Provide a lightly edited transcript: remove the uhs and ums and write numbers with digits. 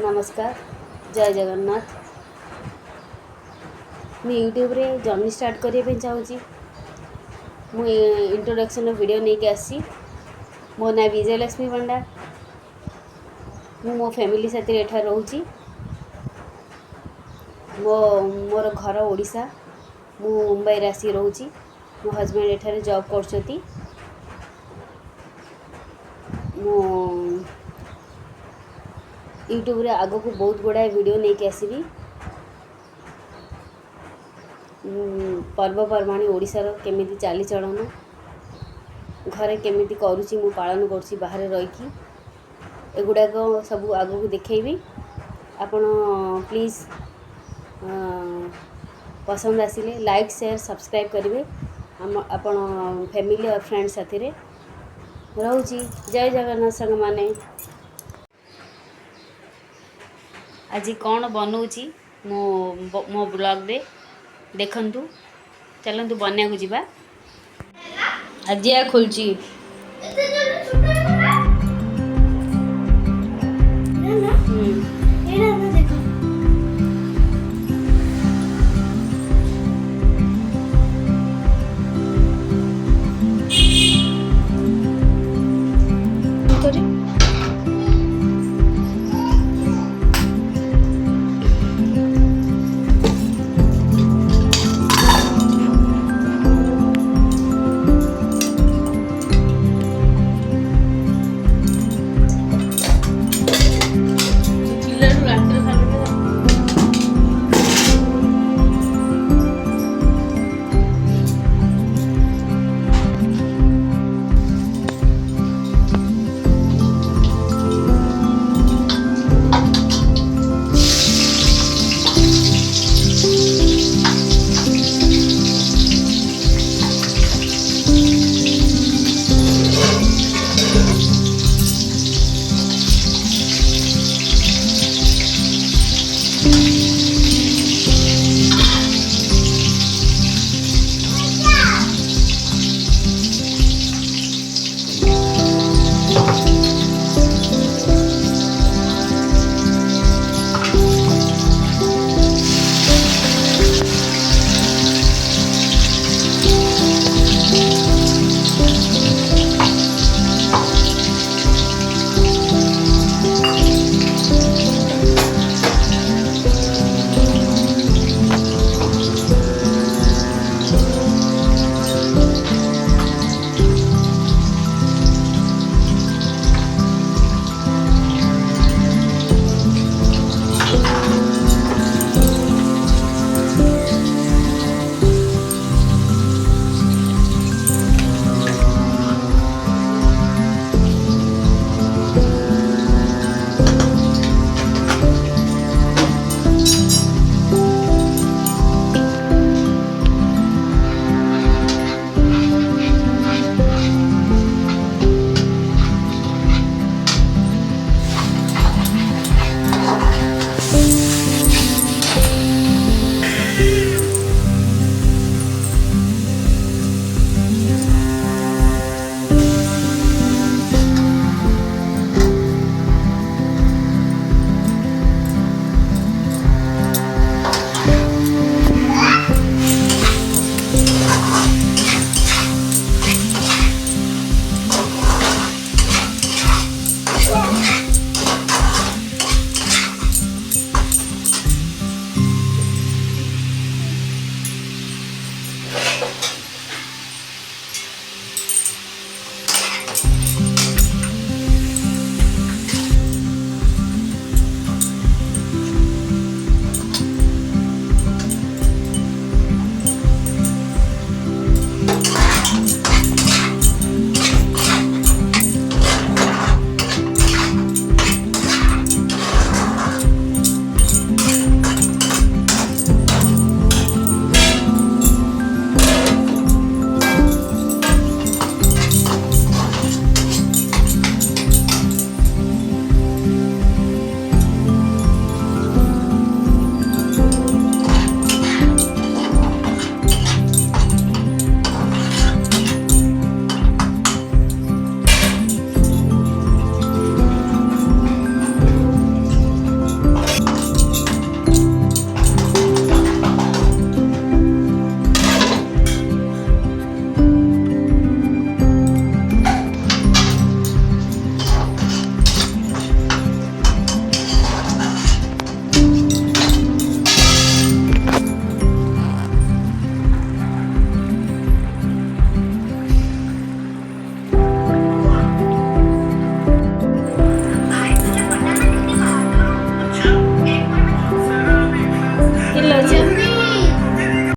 नमस्कार जय जगन्नाथ। मैं यूट्यूब रे जर्नी स्टार्ट करने चाहूँगी। मु इंट्रोडक्शन वीडियो नहीं के आसी। मो ना विजयलक्ष्मी पंडा। मु मो फैमिली साथी एठा रहूची। मोर घर ओडिशा। मु मुंबई रे आसी रहूची। मो हस्बैंड एठारे जॉब करछती। मो यूट्यूब रे आगो को बहुत गुड़ाए वीडियो नहीं के आसीबी। पर्वपर्वाणी ओडिशार केमिति चालीचलन घरे केमिति करूची मु पालन करची बाहर रहीकी एगुड़ाक सब आगो को देखेबी। आपण प्लीज पसंद आसिले लाइक शेयर सब्सक्राइब करेंगे। आपण फैमिली और फ्रेंड्स साथी रे रहूची। जय जगन्नाथ संग माने। आज कौन बनाऊँगी मो ब्लॉग रे देखंतु। चलंतु बनिया को जीवा। आज या खोलची।